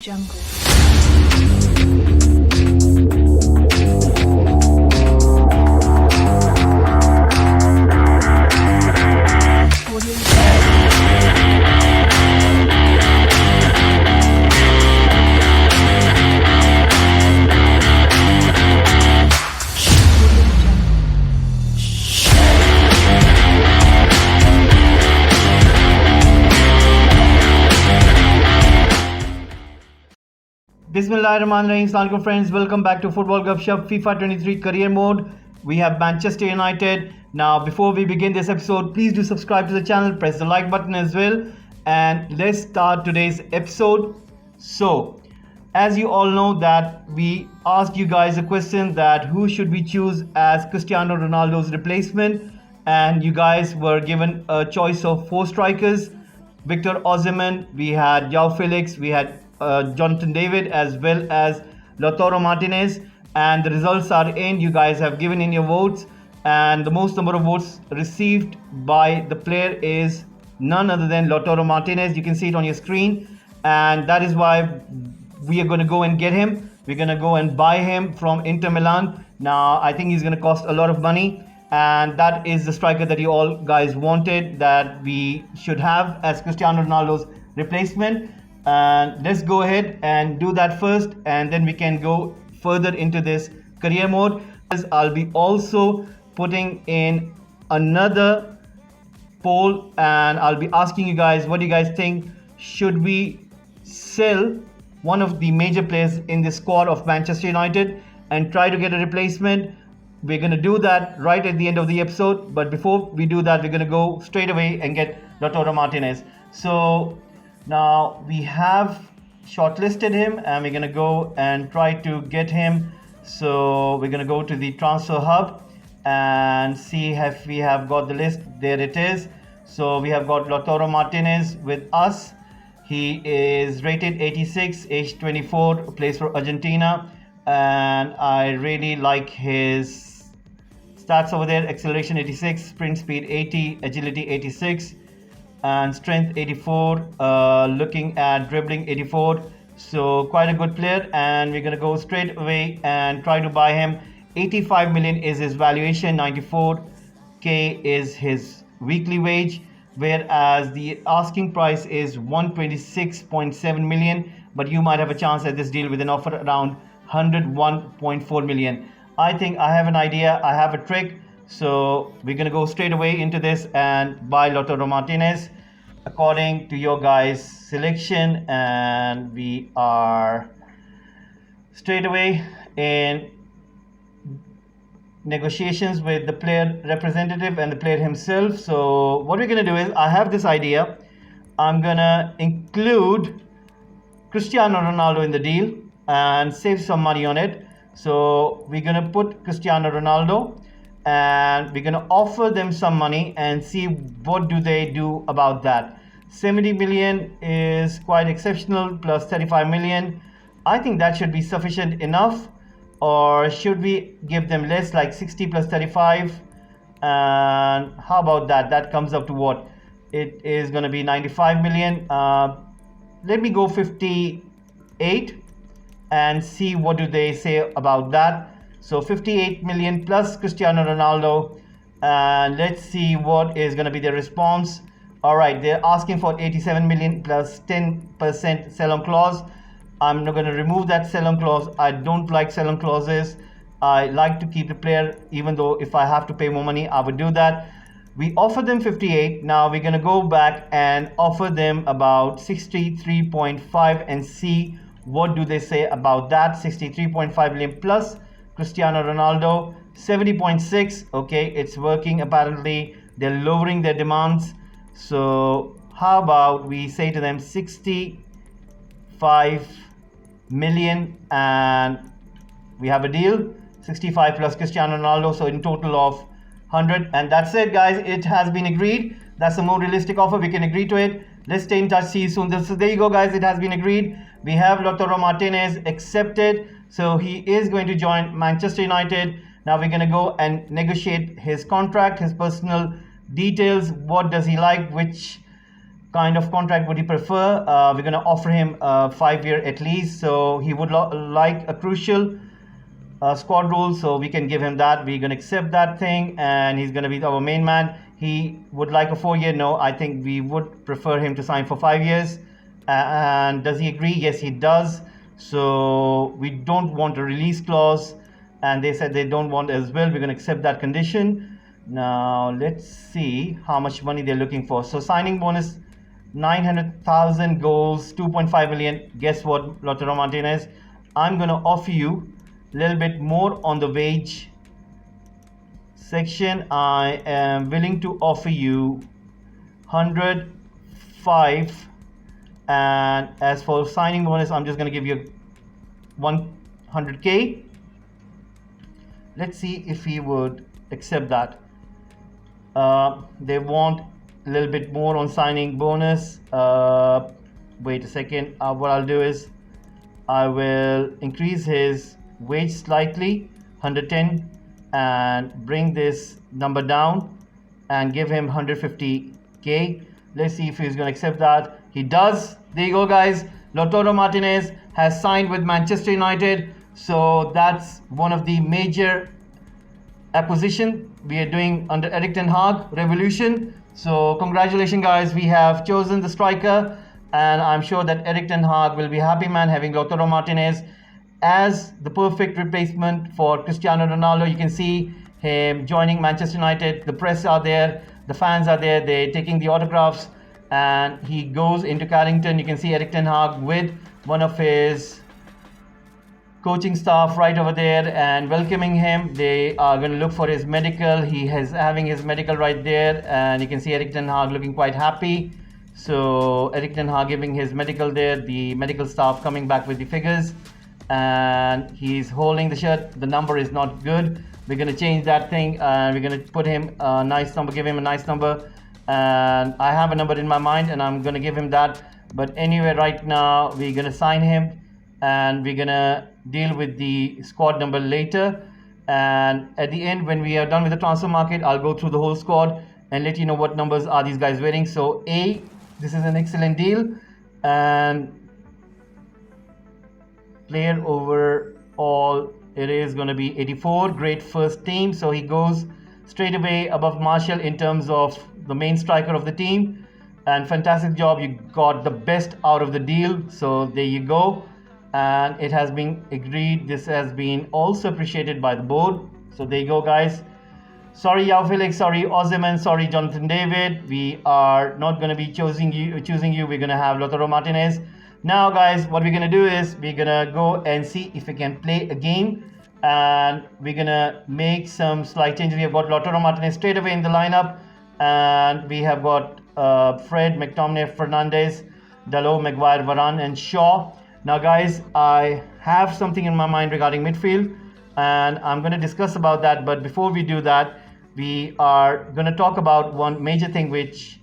Jungle. Bismillahirrahmanirrahim. Assalamualaikum friends. Welcome back to Football Gupshup FIFA 23 Career Mode. We have Manchester United. Now, before we begin this episode, please do subscribe to the channel, press the like button as well, and let's start today's episode. So, as you all know that we asked you guys a question that who should we choose as Cristiano Ronaldo's replacement, and you guys were given a choice of 4 strikers. Victor Osimhen, we had João Felix, we had Jonathan David, as well as Lautaro Martinez, and the results are in. You guys have given in your votes, and the most number of votes received by the player is none other than Lautaro Martinez. You can see it on your screen, and that is why we are going to go and get him. We're going to go and buy him from Inter Milan. Now, I think he's going to cost a lot of money, and that is the striker that you all guys wanted that we should have as Cristiano Ronaldo's replacement. And let's go ahead and do that first, and then we can go further into this career mode. I'll be also putting in another poll, and I'll be asking you guys, what do you guys think? Should we sell one of the major players in the squad of Manchester United and try to get a replacement? We're going to do that right at the end of the episode, but before we do that, we're going to go straight away and get Lautaro Martinez. So now we have shortlisted him, and we're going to go and try to get him. So we're going to go to the transfer hub and see if we have got the list. There it is. So we have got Lautaro Martinez with us. He is rated 86, age 24, plays for Argentina, and I really like his stats over there. Acceleration 86, sprint speed 80, agility 86, and strength 84. Looking at dribbling 84. So quite a good player, and we're going to go straight away and try to buy him. 85 million is his valuation, 94k is his weekly wage, whereas the asking price is 126.7 million, but you might have a chance at this deal with an offer around 101.4 million. I think I have an idea, I have a trick. So we're going to go straight away into this and buy Lautaro Martinez according to your guys' selection, and we are straight away in negotiations with the player representative and the player himself. So what we're going to do is, I have this idea. I'm going to include Cristiano Ronaldo in the deal and save some money on it. So we're going to put Cristiano Ronaldo, and we're going to offer them some money and see what do they do about that. 70 million is quite exceptional, plus 35 million. I think that should be sufficient enough, or should we give them less, like 60 plus 35? And how about that? That comes up to what? It is going to be 95 million. Let me go 58 and see what do they say about that. So 58 million plus Cristiano Ronaldo, and let's see what is going to be their response. All right, they're asking for 87 million plus 10% sell-on clause. I'm not going to remove that sell-on clause. I don't like sell-on clauses. I like to keep the player, even though if I have to pay more money, I would do that. We offer them 58. Now we're going to go back and offer them about 63.5 and see what do they say about that. 63.5 million plus Cristiano Ronaldo. 70.6. Okay, it's working. Apparently they're lowering their demands. So how about we say to them 65 million, and we have a deal. 65 plus Cristiano Ronaldo, so in total of 100, and that's it, guys. It has been agreed. That's a more realistic offer. We can agree to it. Let's stay in touch. See you soon. So there you go, guys. It has been agreed. We have Lautaro Martinez accepted, so he is going to join Manchester United. Now we're going to go and negotiate his contract, his personal details. What does he like, which kind of contract would he prefer? We're going to offer him a 5-year at least. So he would like a crucial squad role, so we can give him that. We're going to accept that thing, and he's going to be our main man. He would like a 4-year. No, I think we would prefer him to sign for 5 years. And does he agree? Yes, he does. So we don't want a release clause, and they said they don't want as well. We're going to accept that condition. Now let's see how much money they're looking for. So signing bonus 900,000, goals 2.5 million. Guess what, Lautaro Martinez? I'm going to offer you a little bit more on the wage section. I am willing to offer you 105, and as for signing bonus, I'm just going to give you 100k. Let's see if he would accept that. They want a little bit more on signing bonus. Wait a second. What I'll do is I will increase his wage slightly, 110, and bring this number down and give him 150k. Let's see if he's going to accept that. He does. There you go, guys. Lautaro Martinez has signed with Manchester United. So that's one of the major acquisition we are doing under Erik Ten Hag revolution. So congratulations, guys. We have chosen the striker, and I'm sure that Erik Ten Hag will be happy, man, having Lautaro Martinez as the perfect replacement for Cristiano Ronaldo. You can see him joining Manchester United. The press are there, the fans are there, they're taking the autographs, and he goes into Carrington. You can see Erik Ten Hag with one of his coaching staff right over there and welcoming him. They are going to look for his medical. He is having his medical right there, and you can see Erik Ten Hag looking quite happy. So Erik Ten Hag giving his medical there, the medical staff coming back with the figures, and he's holding the shirt. The number is not good. We're going to change that thing, and we're going to put him a nice number, give him a nice number. And I have a number in my mind, and I'm going to give him that. But anyway, right now we're going to sign him, and we're going to deal with the squad number later. And at the end, when we are done with the transfer market, I'll go through the whole squad and let you know what numbers are these guys wearing. So A, this is an excellent deal, and player overall, it is going to be 84. Great first team. So he goes straight away above Martial in terms of the main striker of the team. And fantastic job. You got the best out of the deal. So there you go. And it has been agreed. This has been also appreciated by the board. So there you go, guys. Sorry, Yao Felix. Sorry, Ozyman. Sorry, Jonathan David. We are not going to be choosing you. We're going to have Lautaro Martinez. Now, guys, what we're going to do is we're going to go and see if we can play a game. And we're going to make some slight changes. We have got Lautaro Martinez straight away in the lineup. And we have got Fred, McTominay, Fernandes, Dalot, Maguire, Varane, and Shaw. Now, guys, I have something in my mind regarding midfield, and I'm going to discuss about that. But before we do that, we are going to talk about one major thing which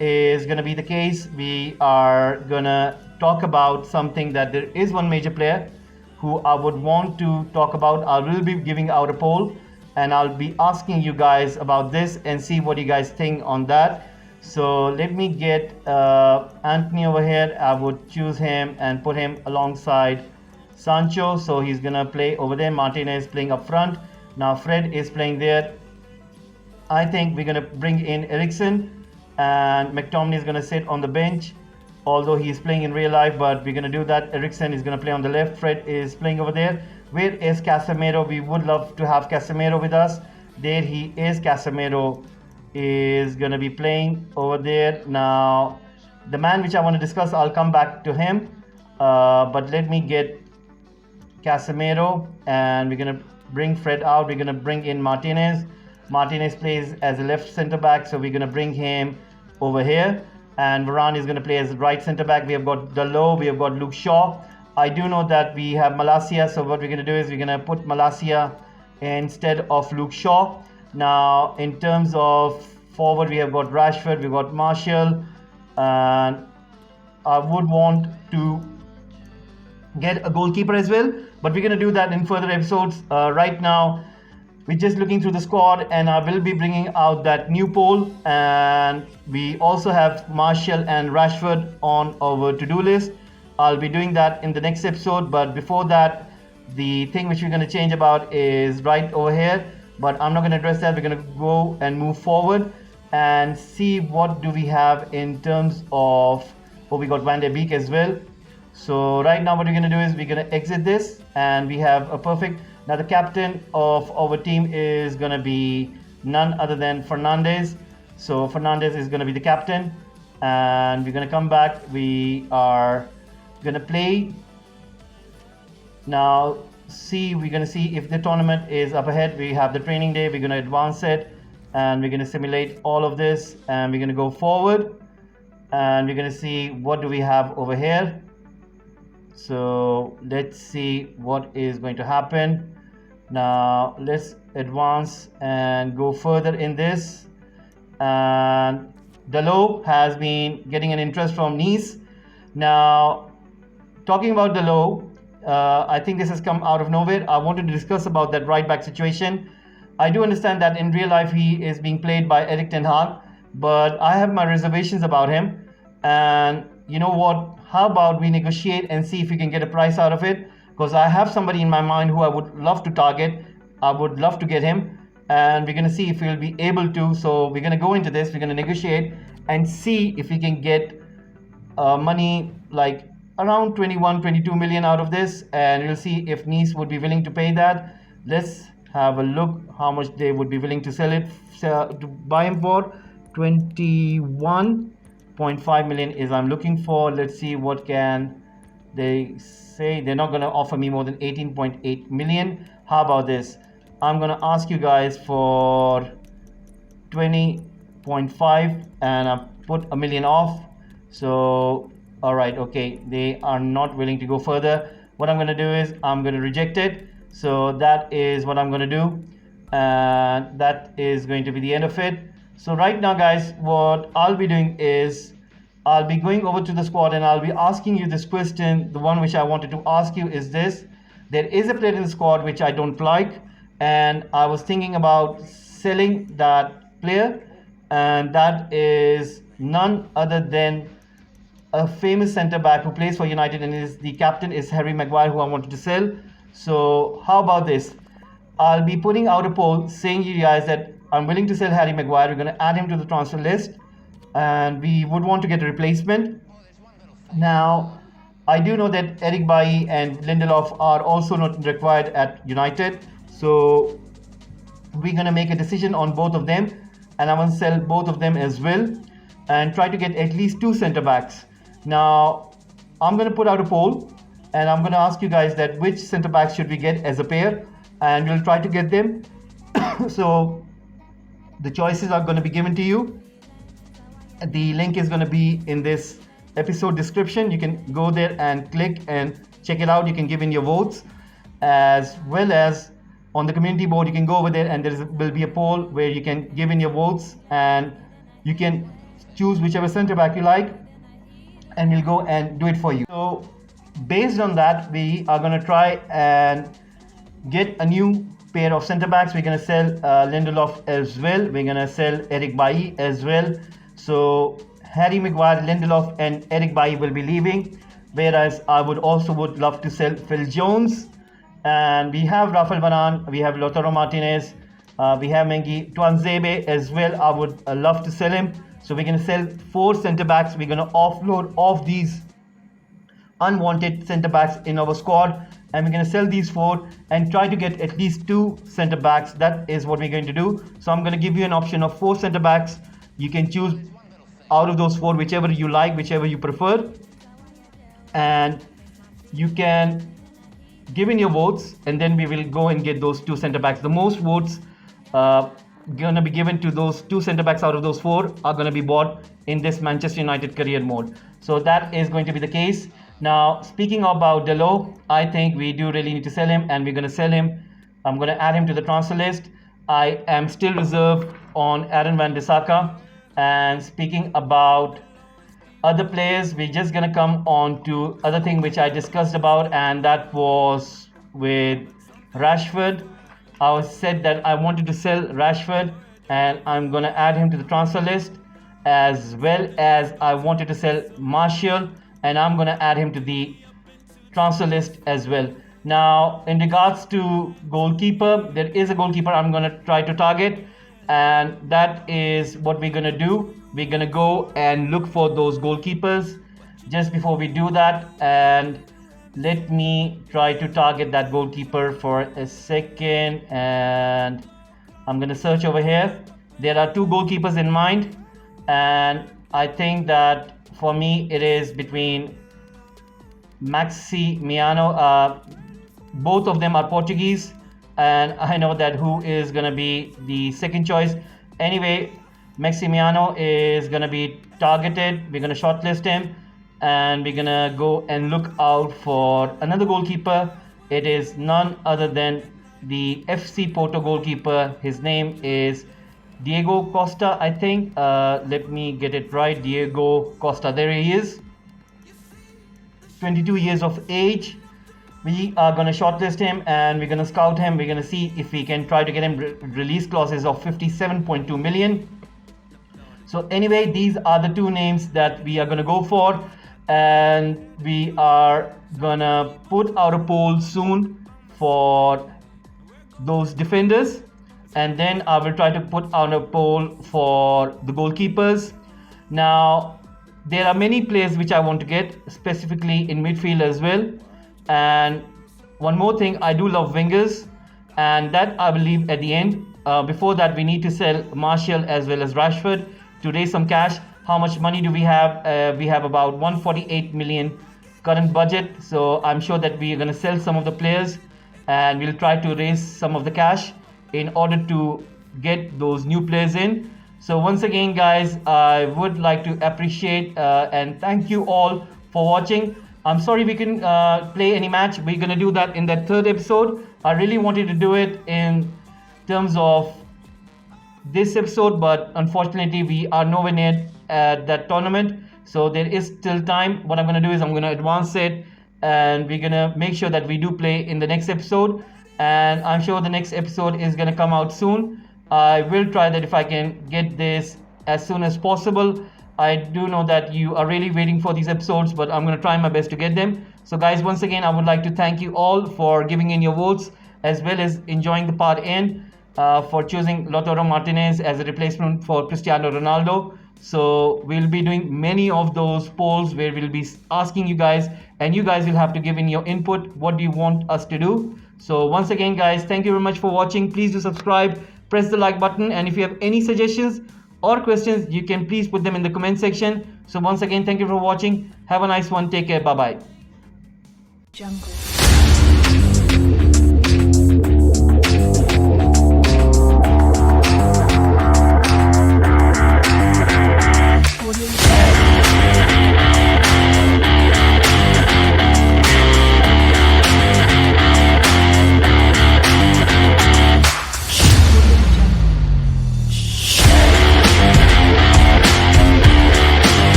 is going to be the case. We are going to talk about something that there is one major player who I would want to talk about. I will be giving out a poll, and I'll be asking you guys about this and see what you guys think on that. So let me get Anthony over here. I would choose him and put him alongside Sancho. So he's going to play over there. Martinez playing up front. Now Fred is playing there. I think we're going to bring in Eriksen, and McTominay is going to sit on the bench. Although he's playing in real life, but we're going to do that. Eriksen is going to play on the left. Fred is playing over there. Where is Casemiro? We would love to have Casemiro with us. There he is. Casemiro is going to be playing over there. Now, the man which I want to discuss, I'll come back to him. But let me get Casemiro, and we're going to bring Fred out. We're going to bring in Martinez. Martinez plays as a left centre back, so we're going to bring him over here. And Varane is going to play as right centre back. We have got Dalot, we have got Luke Shaw. I do know that we have Malacia, so what we're going to do is we're going to put Malacia instead of Luke Shaw. Now, in terms of forward, we have got Rashford, we've got Martial, and I would want to get a goalkeeper as well, but we're going to do that in further episodes. Right now, we're just looking through the squad, and I will be bringing out that new poll. And we also have Martial and Rashford on our to-do list. I'll be doing that in the next episode, but before that, the thing which we're going to change about is right over here, but I'm not going to address that. We're going to go and move forward and see what do we have in terms of, oh, we got Van der Beek as well. So right now what we're going to do is we're going to exit this, and we have a perfect. Now the captain of our team is going to be none other than Fernandes. So Fernandes is going to be the captain, and we're going to come back. We are going to play now. We're going to see if the tournament is up ahead. We have the training day. We're going to advance it, and we're going to simulate all of this, and we're going to go forward, and we're going to see what do we have over here. So let's see what is going to happen. Now let's advance and go further in this. And Dalot has been getting an interest from Nice. Now, talking about Dalot, I think this has come out of nowhere. I wanted to discuss about that right back situation. I do understand that in real life he is being played by Erik Ten Hag, but I have my reservations about him. And you know what? How about we negotiate and see if we can get a price out of it? Because I have somebody in my mind who I would love to target. I would love to get him, and we're going to see if we'll be able to. So we're going to go into this, we're going to negotiate and see if we can get money like around 21-22 million out of this, and we'll see if Nice would be willing to pay that. Let's have a look how much they would be willing to sell it to buy him for. 21.5 million is I'm looking for. Let's see what can they say. They're not going to offer me more than 18.8 million. How about this? I'm going to ask you guys for 20.5, and I put a million off. So all right, okay, they are not willing to go further. What I'm going to do is I'm going to reject it. So that is what I'm going to do, and that is going to be the end of it. So right now, guys, what I'll be doing is I'll be going over to the squad, and I'll be asking you this question. The one which I wanted to ask you is this: there is a player in the squad which I don't like, and I was thinking about selling that player, and that is none other than a famous centre back who plays for United, and is the captain is Harry Maguire, who I wanted to sell. So how about this? I'll be putting out a poll saying you guys that I'm willing to sell Harry Maguire. We're going to add him to the transfer list, and we would want to get a replacement. Now, I do know that Eric Bailly and Lindelof are also not required at United, so we're going to make a decision on both of them, and I'm going to sell both of them as well and try to get at least two centre backs. Now, I'm going to put out a poll, and I'm going to ask you guys that which centre backs should we get as a pair, and we'll try to get them. So the choices are going to be given to you. The link is going to be in this episode description. You can go there and click and check it out. You can give in your votes, as well as on the community board. You can go over there, and will be a poll where you can give in your votes, and you can choose whichever centre back you like, and we'll go and do it for you. So based on that, we are going to try and get a new pair of centre backs. We're going to sell Lindelof as well. We're going to sell Eric Bailly as well. So Harry Maguire, Lindelof and Eric Bailly will be leaving, whereas I would love to sell Phil Jones, and we have Rafael Varane, we have Lautaro Martinez, we have Mengi Tuanzebe as well. I would love to sell him. So we're going to sell 4 centre backs. We're going to offload off these unwanted centre backs in our squad, and we're going to sell these 4 and try to get at least 2 centre backs. That is what we're going to do. So I'm going to give you an option of 4 centre backs. You can choose out of those 4 whichever you like, whichever you prefer, and you can give in your votes, and then we will go and get those 2 centre backs. The most votes going to be given to those 2 centre backs out of those 4 are going to be bought in this Manchester United career mode. So that is going to be the case. Now, speaking about Dalot, I think we do really need to sell him, and we're going to sell him. I'm going to add him to the transfer list. I am still reserved on Aaron Wan-Bissaka. And speaking about other players, we're just going to come on to other thing which I discussed about, and that was with Rashford. I said that I wanted to sell Rashford, and I'm gonna add him to the transfer list, as well as I wanted to sell Martial, and I'm gonna add him to the transfer list as well. Now, in regards to goalkeeper, there is a goalkeeper I'm gonna try to target, and that is what we're gonna do. We're gonna go and look for those goalkeepers. Just before we do that, and let me try to target that goalkeeper for a second, and I'm gonna search over here. There are two goalkeepers in mind, and I think that for me it is between Maximiano. Both of them are Portuguese, and I know that who is gonna be the second choice. Anyway, Maximiano is gonna be targeted. We're gonna shortlist him, and we're gonna go and look out for another goalkeeper. It is none other than the FC Porto goalkeeper. His name is Diego Costa, I think. Let me get it right. Diego Costa. There he is. 22 years of age. We are going to shortlist him, and we're going to scout him. We're going to see if we can try to get him release clauses of 57.2 million. So anyway, these are the two names that we are going to go for, and we are going to put out a poll soon for those defenders, and then I will try to put out a poll for the goalkeepers. Now, there are many players which I want to get, specifically in midfield as well. And one more thing, I do love wingers, and that I will leave at the end. Before that, we need to sell Martial as well as Rashford to raise some cash. How much money do we have? We have about 148 million current budget, so I'm sure that we are going to sell some of the players, and we'll try to raise some of the cash in order to get those new players in. So once again, guys, I would like to appreciate and thank you all for watching. I'm sorry we couldn't play any match. We're gonna do that in that third episode. I really wanted to do it in terms of this episode, but unfortunately we are nowhere near at that tournament. So there is still time. What I'm gonna do is I'm gonna advance it, and we're gonna make sure that we do play in the next episode. And I'm sure the next episode is gonna come out soon. I will try that if I can get this as soon as possible. I do know that you are really waiting for these episodes, but I'm going to try my best to get them. So guys, once again, I would like to thank you all for giving in your votes, as well as enjoying the part end, for choosing Lautaro Martinez as a replacement for Cristiano Ronaldo. So we'll be doing many of those polls where we'll be asking you guys, and you guys will have to give in your input. What do you want us to do? So once again, guys, thank you very much for watching. Please do subscribe, press the like button, and if you have any suggestions or questions, you can please put them in the comment section. So once again, thank you for watching. Have a nice one. Take care. Bye bye. Jungle.